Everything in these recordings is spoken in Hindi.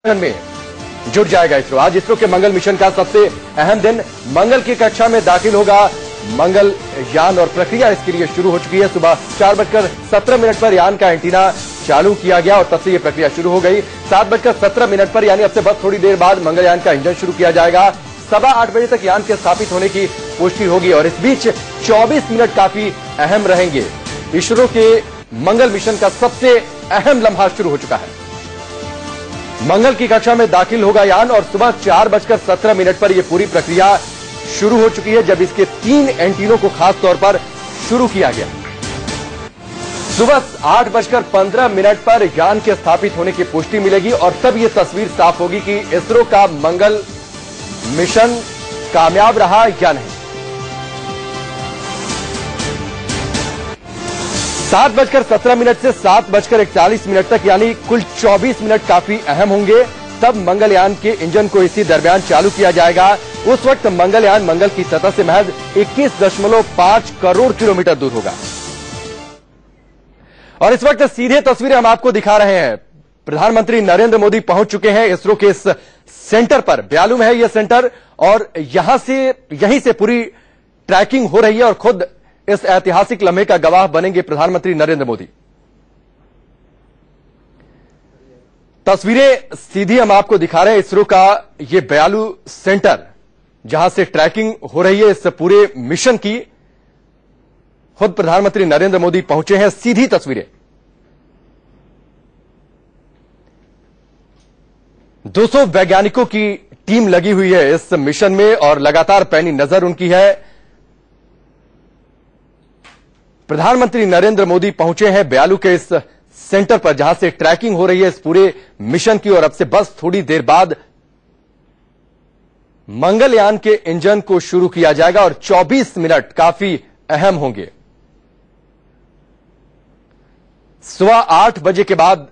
में जुट जाएगा इसरो। आज इसरो के मंगल मिशन का सबसे अहम दिन। मंगल की कक्षा में दाखिल होगा मंगल यान और प्रक्रिया इसके लिए शुरू हो चुकी है। सुबह 4:17 पर यान का एंटीना चालू किया गया और तब से ये प्रक्रिया शुरू हो गई। 7:17 पर यानी अब से बस थोड़ी देर बाद मंगलयान का इंजन शुरू किया जाएगा। 8:15 बजे तक यान के स्थापित होने की पुष्टि होगी और इस बीच 24 मिनट काफी अहम रहेंगे। इसरो के मंगल मिशन का सबसे अहम लम्हा शुरू हो चुका है। मंगल की कक्षा में दाखिल होगा यान और सुबह 4:17 पर यह पूरी प्रक्रिया शुरू हो चुकी है, जब इसके 3 एंटीनों को खास तौर पर शुरू किया गया। सुबह 8:15 पर यान के स्थापित होने की पुष्टि मिलेगी और तब यह तस्वीर साफ होगी कि इसरो का मंगल मिशन कामयाब रहा या नहीं। 7:17 से 7:41 तक यानी कुल 24 मिनट काफी अहम होंगे। तब मंगलयान के इंजन को इसी दरमियान चालू किया जाएगा। उस वक्त मंगलयान मंगल की सतह से महज 21.5 करोड़ किलोमीटर दूर होगा। और इस वक्त सीधे तस्वीरें हम आपको दिखा रहे हैं। प्रधानमंत्री नरेंद्र मोदी पहुंच चुके हैं इसरो के इस सेंटर पर। ब्यालू में है यह सेंटर और यहीं से पूरी ट्रैकिंग हो रही है और खुद इस ऐतिहासिक लम्हे का गवाह बनेंगे प्रधानमंत्री नरेंद्र मोदी। तस्वीरें सीधी हम आपको दिखा रहे हैं इसरो का यह ब्यालू सेंटर, जहां से ट्रैकिंग हो रही है इस पूरे मिशन की। खुद प्रधानमंत्री नरेंद्र मोदी पहुंचे हैं। सीधी तस्वीरें। 200 वैज्ञानिकों की टीम लगी हुई है इस मिशन में और लगातार पैनी नजर उनकी है। प्रधानमंत्री नरेंद्र मोदी पहुंचे हैं ब्यालू के इस सेंटर पर, जहां से ट्रैकिंग हो रही है इस पूरे मिशन की और अब से बस थोड़ी देर बाद मंगलयान के इंजन को शुरू किया जाएगा और 24 मिनट काफी अहम होंगे। सुबह 8 बजे के बाद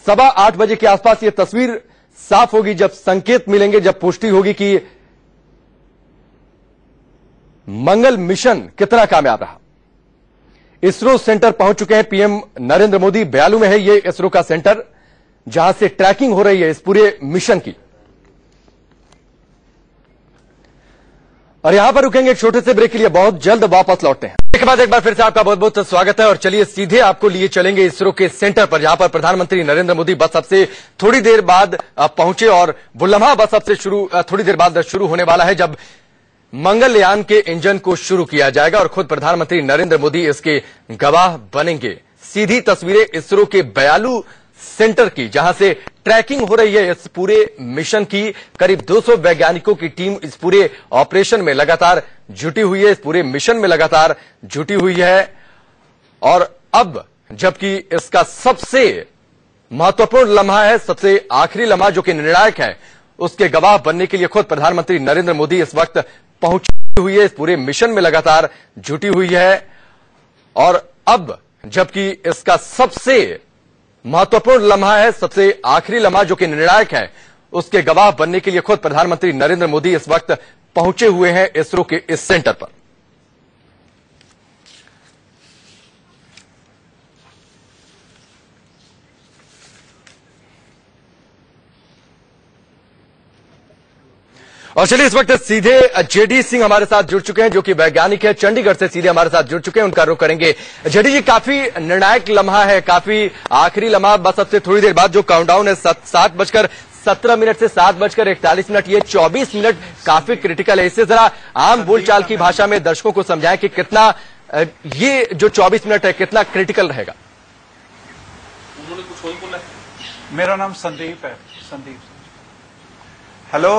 8:15 बजे के आसपास यह तस्वीर साफ होगी, जब संकेत मिलेंगे, जब पुष्टि होगी कि मंगल मिशन कितना कामयाब रहा। इसरो सेंटर पहुंच चुके हैं पीएम नरेंद्र मोदी। ब्यालू में है ये इसरो का सेंटर, जहां से ट्रैकिंग हो रही है इस पूरे मिशन की। और यहां पर रुकेंगे एक छोटे से ब्रेक के लिए, बहुत जल्द वापस लौटते हैं। इसके बाद एक बार फिर से आपका बहुत बहुत स्वागत है और चलिए सीधे आपको लिए चलेंगे इसरो के सेंटर पर, जहां पर प्रधानमंत्री नरेंद्र मोदी बस अब से थोड़ी देर बाद पहुंचे और वो लम्हा बस अब से थोड़ी देर बाद शुरू होने वाला है, जब मंगलयान के इंजन को शुरू किया जाएगा और खुद प्रधानमंत्री नरेंद्र मोदी इसके गवाह बनेंगे। सीधी तस्वीरें इसरो के ब्यालू सेंटर की, जहां से ट्रैकिंग हो रही है इस पूरे मिशन की। करीब 200 वैज्ञानिकों की टीम इस पूरे ऑपरेशन में लगातार जुटी हुई है, इस पूरे मिशन में लगातार जुटी हुई है। और अब जबकि इसका सबसे महत्वपूर्ण लम्हा है, सबसे आखिरी लम्हा जो कि निर्णायक है, उसके गवाह बनने के लिए खुद प्रधानमंत्री नरेंद्र मोदी इस वक्त पहुंची हुई है, इस पूरे मिशन में लगातार जुटी हुई है। और अब जबकि इसका सबसे महत्वपूर्ण लम्हा है, सबसे आखिरी लम्हा जो कि निर्णायक है, उसके गवाह बनने के लिए खुद प्रधानमंत्री नरेंद्र मोदी इस वक्त पहुंचे हुए हैं इसरो के इस सेंटर पर। और चलिए इस वक्त सीधे जेडी सिंह हमारे साथ जुड़ चुके हैं, जो कि वैज्ञानिक है, चंडीगढ़ से सीधे हमारे साथ जुड़ चुके हैं। उनका रुख करेंगे। जेडी जी, काफी निर्णायक लम्हा है, काफी आखिरी लम्हा। बस अब से थोड़ी देर बाद जो काउंटडाउन है 7:17 से 7:41, ये 24 मिनट काफी क्रिटिकल है। इससे जरा आम बोलचाल की भाषा में दर्शकों को समझाएं कि कितना ये जो 24 मिनट है कितना क्रिटिकल रहेगा। मेरा नाम संदीप है। संदीप। हेलो,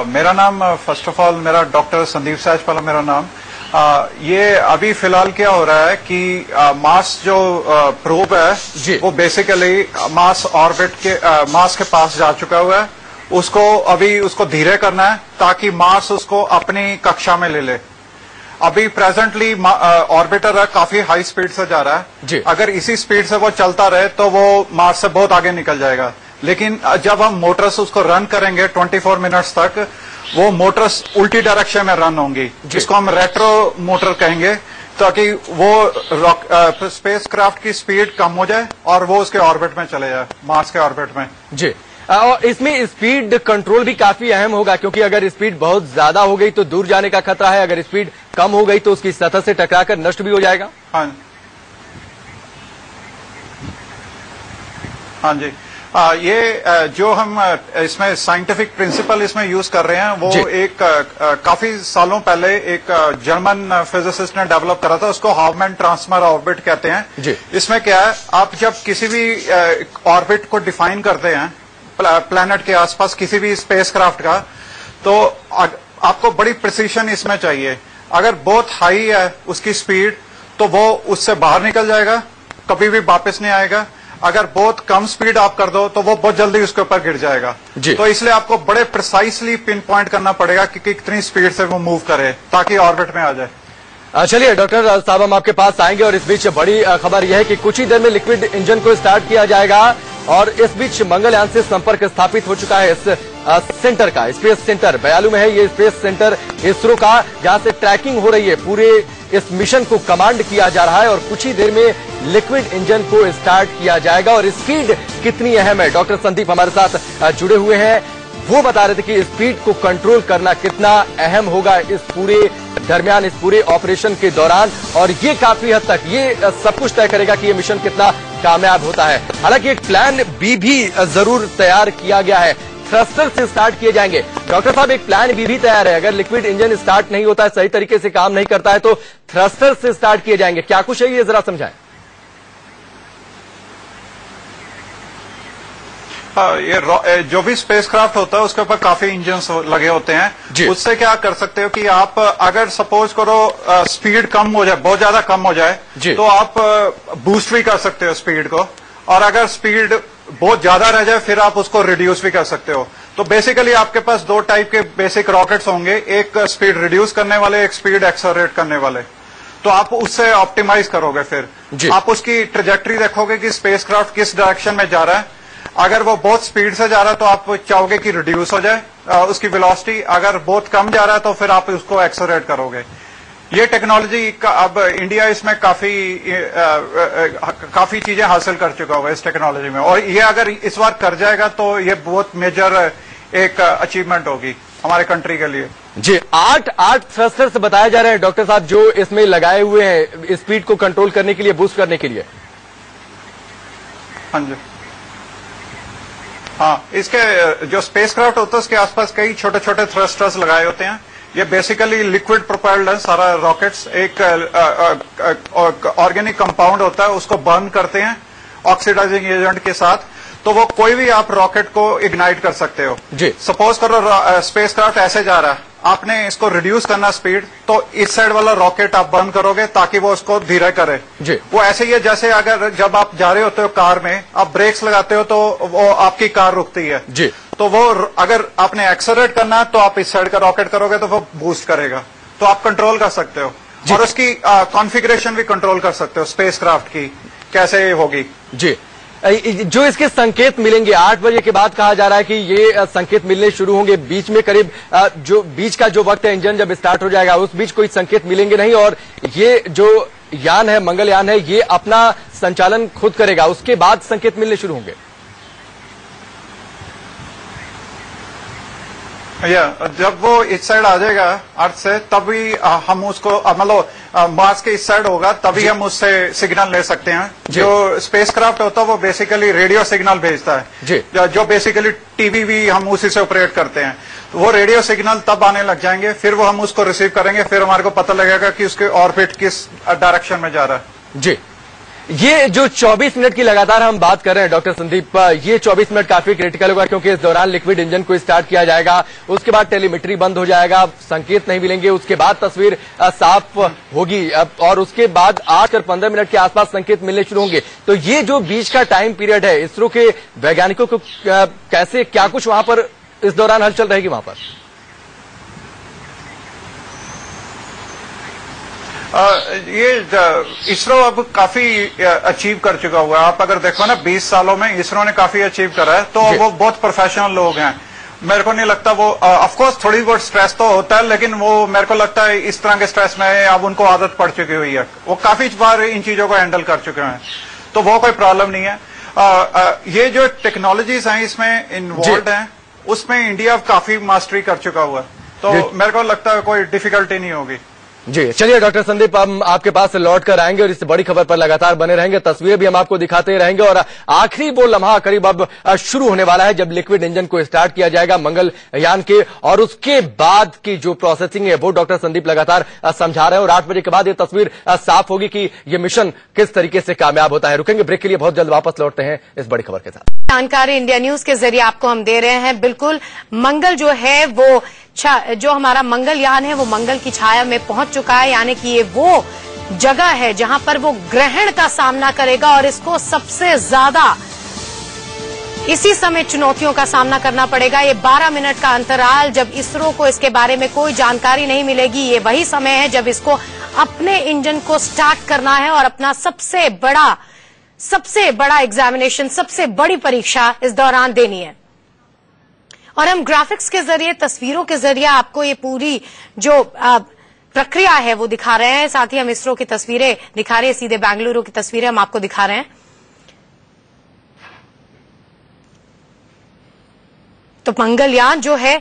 मेरा नाम फर्स्ट ऑफ ऑल मेरा डॉक्टर संदीप सहजपाला मेरा नाम। ये अभी फिलहाल क्या हो रहा है कि मार्स जो प्रोब है वो बेसिकली मार्स ऑर्बिट के मार्स के पास जा चुका हुआ है। उसको धीरे करना है ताकि मार्स उसको अपनी कक्षा में ले ले। अभी प्रेजेंटली ऑर्बिटर है, काफी हाई स्पीड से जा रहा है। अगर इसी स्पीड से वो चलता रहे तो वो मार्स से बहुत आगे निकल जाएगा। लेकिन जब हम मोटर्स उसको रन करेंगे 24 मिनट्स तक, वो मोटर्स उल्टी डायरेक्शन में रन होंगी, जिसको हम रेट्रो मोटर कहेंगे। ताकि वो स्पेसक्राफ्ट की स्पीड कम हो जाए और वो उसके ऑर्बिट में चले जाए, मार्स के ऑर्बिट में। जी, और इसमें स्पीड कंट्रोल भी काफी अहम होगा, क्योंकि अगर स्पीड बहुत ज्यादा हो गई तो दूर जाने का खतरा है, अगर स्पीड कम हो गई तो उसकी सतह से टकराकर नष्ट भी हो जाएगा। हाँ जी। ये जो हम इसमें साइंटिफिक प्रिंसिपल इसमें यूज कर रहे हैं वो एक काफी सालों पहले एक जर्मन फिजिसिस्ट ने डेवलप करा था, उसको हाफमैन ट्रांसफर ऑर्बिट कहते हैं। इसमें क्या है, आप जब किसी भी ऑर्बिट को डिफाइन करते हैं प्लैनेट के आसपास किसी भी स्पेसक्राफ्ट का, तो आपको बड़ी प्रिसीशन इसमें चाहिए। अगर बहुत हाई है उसकी स्पीड तो वो उससे बाहर निकल जाएगा, कभी भी वापस नहीं आएगा। अगर बहुत कम स्पीड आप कर दो तो वो बहुत जल्दी उसके ऊपर गिर जाएगा। तो इसलिए आपको बड़े प्रिसाइसली पिन पॉइंट करना पड़ेगा कि कितनी स्पीड से वो मूव करे ताकि ऑर्बिट में आ जाए। चलिए डॉक्टर साहब, हम आपके पास आएंगे और इस बीच बड़ी खबर यह है कि कुछ ही देर में लिक्विड इंजन को स्टार्ट किया जाएगा और इस बीच मंगलयान से संपर्क स्थापित हो चुका है इस सेंटर का। स्पेस सेंटर बयालू में है ये स्पेस सेंटर इसरो का, जहां से ट्रैकिंग हो रही है। पूरे इस मिशन को कमांड किया जा रहा है और कुछ ही देर में लिक्विड इंजन को स्टार्ट किया जाएगा। और स्पीड कितनी अहम है, डॉक्टर संदीप हमारे साथ जुड़े हुए हैं, वो बता रहे थे कि स्पीड को कंट्रोल करना कितना अहम होगा इस पूरे दरमियान, इस पूरे ऑपरेशन के दौरान, और ये काफी हद तक ये सब कुछ तय करेगा कि ये मिशन कितना कामयाब होता है। हालांकि एक प्लान बी भी जरूर तैयार किया गया है, थ्रस्टर से स्टार्ट किए जाएंगे। डॉक्टर साहब, एक प्लान बी भी तैयार है, अगर लिक्विड इंजन स्टार्ट नहीं होता है, सही तरीके से काम नहीं करता है, तो थ्रस्टर से स्टार्ट किए जाएंगे। क्या कुछ है ये जरा समझाएं। ये जो भी स्पेसक्राफ्ट होता है उसके ऊपर काफी इंजन लगे होते हैं। उससे क्या कर सकते हो कि आप अगर सपोज करो स्पीड कम हो जाए, बहुत ज्यादा कम हो जाए, तो आप बूस्ट भी कर सकते हो स्पीड को, और अगर स्पीड बहुत ज्यादा रह जाए फिर आप उसको रिड्यूस भी कर सकते हो। तो बेसिकली आपके पास दो टाइप के बेसिक रॉकेट्स होंगे, एक स्पीड रिड्यूस करने वाले, एक स्पीड एक्सेलरेट करने वाले। तो आप उससे ऑप्टिमाइज करोगे, फिर आप उसकी ट्रेजेक्टरी देखोगे कि स्पेसक्राफ्ट किस डायरेक्शन में जा रहा है। अगर वो बहुत स्पीड से जा रहा है तो आप चाहोगे कि रिड्यूस हो जाए उसकी वेलोसिटी, अगर बहुत कम जा रहा है तो फिर आप उसको एक्सेलरेट करोगे। ये टेक्नोलॉजी का अब इंडिया इसमें काफी चीजें हासिल कर चुका होगा इस टेक्नोलॉजी में, और ये अगर इस बार कर जाएगा तो ये बहुत मेजर एक अचीवमेंट होगी हमारे कंट्री के लिए। जी, 8 थ्रस्टर्स बताए जा रहे हैं डॉक्टर साहब जो इसमें लगाए हुए हैं स्पीड को कंट्रोल करने के लिए, बूस्ट करने के लिए। हाँ जी, हाँ, इसके जो स्पेसक्राफ्ट होता है उसके आसपास कई छोटे छोटे थ्रस्टर्स लगाए होते हैं। ये बेसिकली लिक्विड प्रोपेल्ड है सारा रॉकेट्स। एक ऑर्गेनिक कंपाउंड होता है, उसको बर्न करते हैं ऑक्सीडाइजिंग एजेंट के साथ, तो वो कोई भी आप रॉकेट को इग्नाइट कर सकते हो। सपोज करो स्पेसक्राफ्ट ऐसे जा रहा है, आपने इसको रिड्यूस करना स्पीड, तो इस साइड वाला रॉकेट आप बर्न करोगे ताकि वो उसको धीरे करे। वो ऐसे ही है जैसे अगर जब आप जा रहे होते हो कार में, आप ब्रेक्स लगाते हो तो वो आपकी कार रुकती है। तो वो अगर आपने एक्सेलरेट करना है तो आप इस साइड का रॉकेट करोगे तो वो बूस्ट करेगा, तो आप कंट्रोल कर सकते हो और उसकी कॉन्फ़िगरेशन भी कंट्रोल कर सकते हो स्पेसक्राफ्ट की कैसे होगी। जी, जो इसके संकेत मिलेंगे 8 बजे के बाद कहा जा रहा है कि ये संकेत मिलने शुरू होंगे। बीच में करीब जो बीच का जो वक्त है इंजन जब स्टार्ट हो जाएगा उस बीच कोई संकेत मिलेंगे नहीं, और ये जो यान है, मंगलयान है, ये अपना संचालन खुद करेगा, उसके बाद संकेत मिलने शुरू होंगे। जब वो इस साइड आ जाएगा अर्थ से, तभी हम उसको मतलब मार्स के इस साइड होगा तभी हम उससे सिग्नल ले सकते हैं। जो स्पेसक्राफ्ट होता है वो बेसिकली रेडियो सिग्नल भेजता है, जो बेसिकली टीवी भी हम उसी से ऑपरेट करते हैं। तो वो रेडियो सिग्नल तब आने लग जाएंगे, फिर वो हम उसको रिसीव करेंगे, फिर हमारे को पता लगेगा कि उसके ऑर्बिट किस डायरेक्शन में जा रहा है। जी, ये जो 24 मिनट की लगातार हम बात कर रहे हैं डॉक्टर संदीप, ये 24 मिनट काफी क्रिटिकल होगा क्योंकि इस दौरान लिक्विड इंजन को स्टार्ट किया जाएगा, उसके बाद टेलीमेट्री बंद हो जाएगा, संकेत नहीं मिलेंगे, उसके बाद तस्वीर साफ होगी और उसके बाद 8:15 के आसपास संकेत मिलने शुरू होंगे। तो ये जो बीच का टाइम पीरियड है, इसरो के वैज्ञानिकों को कैसे क्या कुछ वहां पर इस दौरान हलचल रहेगी वहां पर? ये इसरो अब काफी अचीव कर चुका हुआ है। आप अगर देखो ना 20 सालों में इसरो ने काफी अचीव करा है, तो वो बहुत प्रोफेशनल लोग हैं। मेरे को नहीं लगता वो ऑफ कोर्स थोड़ी बहुत स्ट्रेस तो होता है, लेकिन वो मेरे को लगता है इस तरह के स्ट्रेस में अब उनको आदत पड़ चुकी हुई है। वो काफी बार इन चीजों को हैंडल कर चुके हैं, तो वो कोई प्रॉब्लम नहीं है। ये जो टेक्नोलॉजीज हैं इसमें इन्वॉल्व हैं, उसमें इंडिया काफी मास्टरी कर चुका हुआ है, तो मेरे को लगता है कोई डिफिकल्टी नहीं होगी। जी चलिए डॉक्टर संदीप, हम आपके पास लौट कर आएंगे और इस बड़ी खबर पर लगातार बने रहेंगे, तस्वीरें भी हम आपको दिखाते रहेंगे। और आखिरी वो लम्हा करीब अब शुरू होने वाला है जब लिक्विड इंजन को स्टार्ट किया जाएगा मंगलयान के, और उसके बाद की जो प्रोसेसिंग है वो डॉक्टर संदीप लगातार समझा रहे हैं। और 8 बजे के बाद ये तस्वीर साफ होगी कि ये मिशन किस तरीके से कामयाब होता है। रुकेंगे ब्रेक के लिए, बहुत जल्द वापस लौटते हैं इस बड़ी खबर के साथ। जानकारी इंडिया न्यूज के जरिए आपको हम दे रहे हैं। बिल्कुल मंगल जो है वो जो हमारा मंगलयान है वो मंगल की छाया में पहुंच चुका है, यानी कि ये वो जगह है जहां पर वो ग्रहण का सामना करेगा और इसको सबसे ज्यादा इसी समय चुनौतियों का सामना करना पड़ेगा। ये 12 मिनट का अंतराल जब इसरो को इसके बारे में कोई जानकारी नहीं मिलेगी, ये वही समय है जब इसको अपने इंजन को स्टार्ट करना है और अपना सबसे बड़ा एग्जामिनेशन, सबसे बड़ी परीक्षा इस दौरान देनी है। और हम ग्राफिक्स के जरिए, तस्वीरों के जरिए आपको ये पूरी जो प्रक्रिया है वो दिखा रहे हैं। साथ ही हम इसरो की तस्वीरें दिखा रहे हैं, सीधे बेंगलुरु की तस्वीरें हम आपको दिखा रहे हैं। तो मंगलयान जो है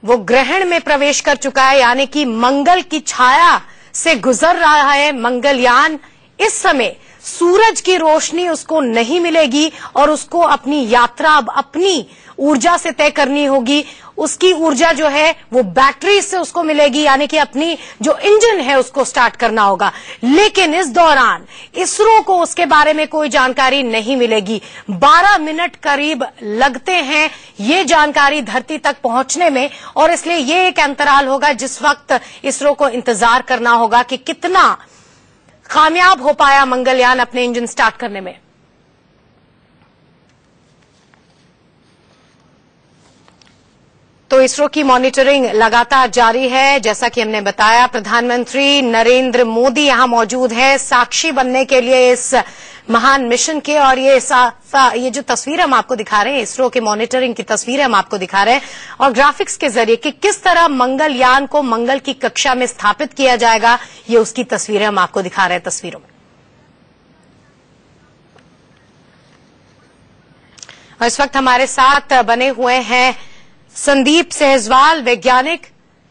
वो ग्रहण में प्रवेश कर चुका है, यानी कि मंगल की छाया से गुजर रहा है मंगलयान। इस समय सूरज की रोशनी उसको नहीं मिलेगी और उसको अपनी यात्रा अब अपनी ऊर्जा से तय करनी होगी। उसकी ऊर्जा जो है वो बैटरी से उसको मिलेगी, यानी कि अपनी जो इंजन है उसको स्टार्ट करना होगा। लेकिन इस दौरान इसरो को उसके बारे में कोई जानकारी नहीं मिलेगी। 12 मिनट करीब लगते हैं ये जानकारी धरती तक पहुंचने में, और इसलिए ये एक अंतराल होगा जिस वक्त इसरो को इंतजार करना होगा कि कितना कामयाब हो पाया मंगलयान अपने इंजन स्टार्ट करने में। तो इसरो की मॉनिटरिंग लगातार जारी है। जैसा कि हमने बताया, प्रधानमंत्री नरेंद्र मोदी यहां मौजूद है साक्षी बनने के लिए इस महान मिशन के। और ये जो तस्वीर हम आपको दिखा रहे हैं, इसरो के मॉनिटरिंग की तस्वीरें हम आपको दिखा रहे हैं और ग्राफिक्स के जरिए कि किस तरह मंगलयान को मंगल की कक्षा में स्थापित किया जाएगा, ये उसकी तस्वीरें हम आपको दिखा रहे हैं तस्वीरों में। और इस वक्त हमारे साथ बने हुए हैं संदीप सहजवाल, वैज्ञानिक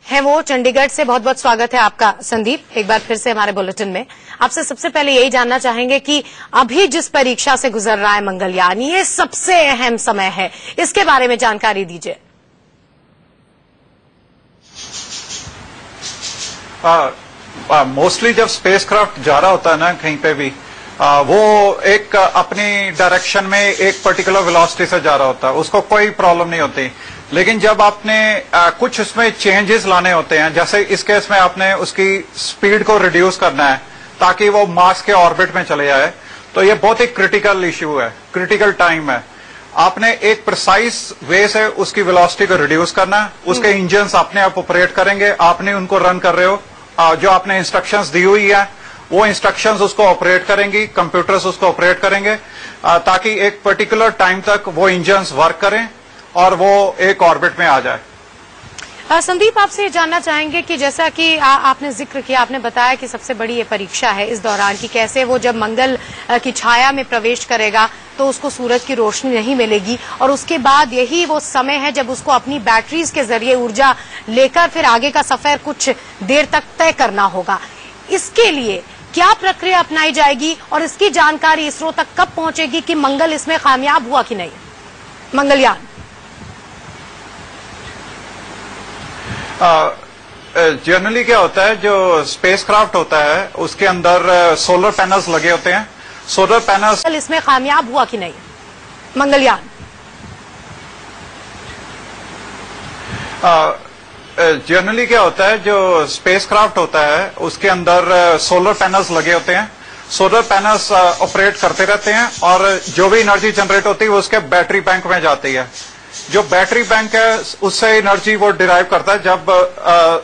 हैं वो चंडीगढ़ से। बहुत बहुत स्वागत है आपका संदीप एक बार फिर से हमारे बुलेटिन में। आपसे सबसे पहले यही जानना चाहेंगे कि अभी जिस परीक्षा से गुजर रहा है मंगलयान, ये सबसे अहम समय है, इसके बारे में जानकारी दीजिए। मोस्टली जब स्पेसक्राफ्ट जा रहा होता है ना कहीं पे भी, वो एक अपनी डायरेक्शन में एक पर्टिकुलर वेलोसिटी से जा रहा होता है, उसको कोई प्रॉब्लम नहीं होती। लेकिन जब आपने कुछ उसमें चेंजेस लाने होते हैं, जैसे इस केस में आपने उसकी स्पीड को रिड्यूस करना है ताकि वो मार्स के ऑर्बिट में चले जाए, तो ये बहुत ही क्रिटिकल इश्यू है, क्रिटिकल टाइम है। आपने एक प्रिसाइज वे से उसकी वेलोसिटी को रिड्यूस करना है। उसके इंजन्स अपने आप ऑपरेट करेंगे, आपने उनको रन कर रहे हो, जो आपने इंस्ट्रक्शंस दी हुई है वो इंस्ट्रक्शंस उसको ऑपरेट करेंगी, कंप्यूटर्स उसको ऑपरेट करेंगे, ताकि एक पर्टिकुलर टाइम तक वो इंजन्स वर्क करें और वो एक ऑर्बिट में आ जाए। संदीप, आपसे ये जानना चाहेंगे कि जैसा कि आपने जिक्र किया, आपने बताया कि सबसे बड़ी ये परीक्षा है इस दौरान कि कैसे वो जब मंगल की छाया में प्रवेश करेगा तो उसको सूरज की रोशनी नहीं मिलेगी, और उसके बाद यही वो समय है जब उसको अपनी बैटरीज के जरिए ऊर्जा लेकर फिर आगे का सफर कुछ देर तक तय करना होगा। इसके लिए क्या प्रक्रिया अपनाई जाएगी और इसकी जानकारी इसरो तक कब पहुंचेगी कि मंगल इसमें कामयाब हुआ कि नहीं, मंगलयान? जनरली क्या होता है, जो स्पेसक्राफ्ट होता है उसके अंदर सोलर पैनल्स लगे होते हैं। सोलर पैनल्स इसमें कामयाब हुआ कि नहीं, मंगलयान? जनरली क्या होता है, जो स्पेसक्राफ्ट होता है उसके अंदर सोलर पैनल्स लगे होते हैं। सोलर पैनल्स ऑपरेट करते रहते हैं और जो भी एनर्जी जनरेट होती है वो उसके बैटरी बैंक में जाती है। जो बैटरी बैंक है उससे एनर्जी वो डिराइव करता है जब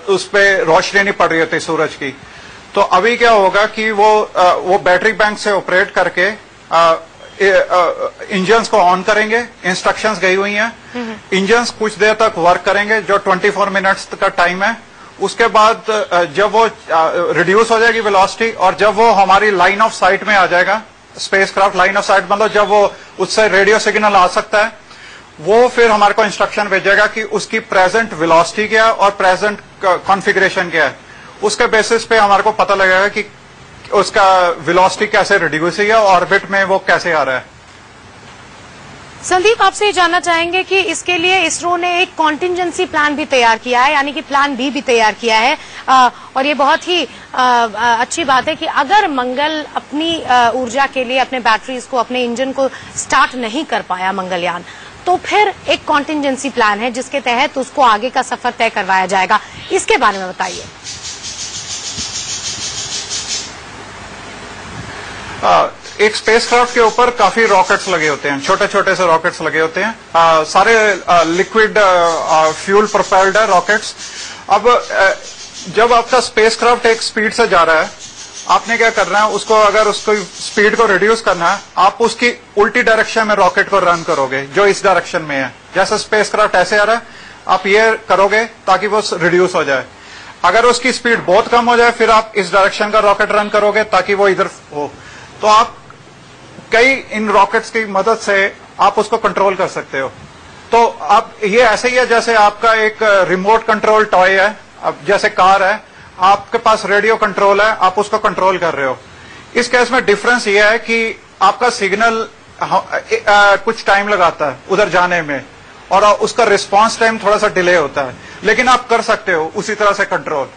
उस पर रोशनी नहीं पड़ रही होती सूरज की। तो अभी क्या होगा कि वो बैटरी बैंक से ऑपरेट करके इंजन्स को ऑन करेंगे, इंस्ट्रक्शंस गई हुई हैं। इंजन्स कुछ देर तक वर्क करेंगे, जो 24 मिनट्स का टाइम है। उसके बाद जब वो रिड्यूस हो जाएगी वेलोसिटी और जब वो हमारी लाइन ऑफ साइट में आ जाएगा स्पेसक्राफ्ट लाइन ऑफ साइट, मतलब जब वो उससे रेडियो सिग्नल आ सकता है, वो फिर हमारे को इंस्ट्रक्शन भेजेगा कि उसकी प्रेजेंट वेलोसिटी क्या है और प्रेजेंट कॉन्फ़िगरेशन क्या है। उसके बेसिस पे हमारे को पता लगेगा कि उसका वेलोसिटी कैसे रिड्यूस हुई है, ऑर्बिट में वो कैसे आ रहा है। संदीप, आपसे ये जानना चाहेंगे कि इसके लिए इसरो ने एक कॉन्टिजेंसी प्लान भी तैयार किया है, यानी कि प्लान बी भी तैयार किया है। और ये बहुत ही अच्छी बात है कि अगर मंगल अपनी ऊर्जा के लिए अपने बैटरीज को, अपने इंजन को स्टार्ट नहीं कर पाया मंगलयान, तो फिर एक कॉन्टिजेंसी प्लान है जिसके तहत उसको आगे का सफर तय करवाया जाएगा। इसके बारे में बताइए। एक स्पेसक्राफ्ट के ऊपर काफी रॉकेट्स लगे होते हैं, छोटे छोटे से रॉकेट्स लगे होते हैं, सारे लिक्विड फ्यूल प्रोपेल्ड है रॉकेट्स। अब जब आपका स्पेसक्राफ्ट एक स्पीड से जा रहा है, आपने क्या करना है, उसको अगर उसको स्पीड को रिड्यूस करना है, आप उसकी उल्टी डायरेक्शन में रॉकेट को रन करोगे, जो इस डायरेक्शन में है। जैसे स्पेसक्राफ्ट ऐसे आ रहा है, आप ये करोगे ताकि वो रिड्यूस हो जाए। अगर उसकी स्पीड बहुत कम हो जाए, फिर आप इस डायरेक्शन का रॉकेट रन करोगे ताकि वो इधर हो। तो आप कई इन रॉकेट्स की मदद से आप उसको कंट्रोल कर सकते हो। तो आप ये ऐसे ही है जैसे आपका एक रिमोट कंट्रोल टॉय है, अब जैसे कार है, आपके पास रेडियो कंट्रोल है, आप उसको कंट्रोल कर रहे हो। इस केस में डिफरेंस ये है कि आपका सिग्नल कुछ टाइम लगाता है उधर जाने में, और उसका रिस्पांस टाइम थोड़ा सा डिले होता है, लेकिन आप कर सकते हो उसी तरह से कंट्रोल।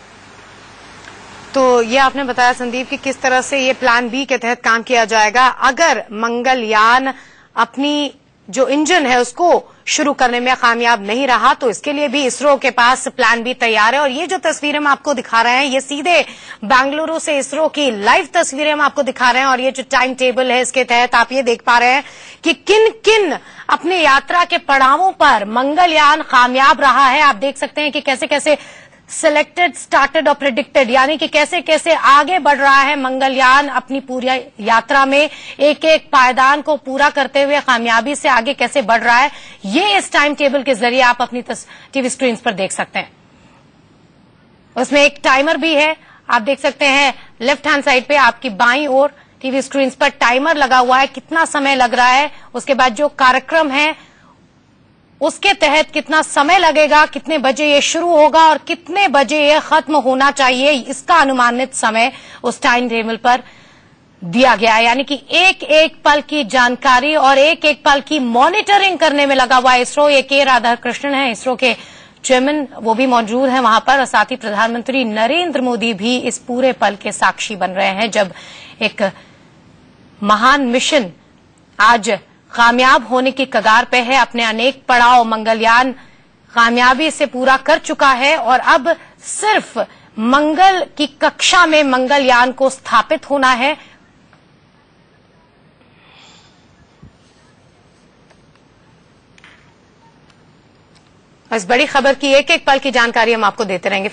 तो ये आपने बताया संदीप कि किस तरह से ये प्लान बी के तहत काम किया जाएगा अगर मंगलयान अपनी जो इंजन है उसको शुरू करने में कामयाब नहीं रहा। तो इसके लिए भी इसरो के पास प्लान बी तैयार है। और ये जो तस्वीरें हम आपको दिखा रहे हैं, ये सीधे बेंगलुरु से इसरो की लाइव तस्वीरें हम आपको दिखा रहे हैं। और ये जो टाइम टेबल है, इसके तहत आप ये देख पा रहे हैं कि किन किन अपने यात्रा के पड़ावों पर मंगलयान कामयाब रहा है। आप देख सकते हैं कि कैसे कैसे सिलेक्टेड, स्टार्टेड और प्रेडिक्टेड, यानी कि कैसे कैसे आगे बढ़ रहा है मंगलयान अपनी पूरी यात्रा में, एक एक पायदान को पूरा करते हुए कामयाबी से आगे कैसे बढ़ रहा है। ये इस टाइम टेबल के जरिए आप अपनी टीवी स्क्रीन पर देख सकते हैं। उसमें एक टाइमर भी है, आप देख सकते हैं लेफ्ट हैंड साइड पे आपकी बाईं ओर टीवी स्क्रीन पर टाइमर लगा हुआ है, कितना समय लग रहा है। उसके बाद जो कार्यक्रम है उसके तहत कितना समय लगेगा, कितने बजे ये शुरू होगा और कितने बजे ये खत्म होना चाहिए, इसका अनुमानित समय उस टाइम टेबल पर दिया गया है। यानी कि एक एक पल की जानकारी और एक एक पल की मॉनिटरिंग करने में लगा हुआ इसरो। ये के राधाकृष्णन है, इसरो के चेयरमैन, वो भी मौजूद हैं वहां पर। और साथ ही प्रधानमंत्री नरेंद्र मोदी भी इस पूरे पल के साक्षी बन रहे हैं, जब एक महान मिशन आज कामयाब होने की कगार पे है। अपने अनेक पड़ाव मंगलयान कामयाबी से पूरा कर चुका है और अब सिर्फ मंगल की कक्षा में मंगलयान को स्थापित होना है। इस बड़ी खबर की एक एक पल की जानकारी हम आपको देते रहेंगे।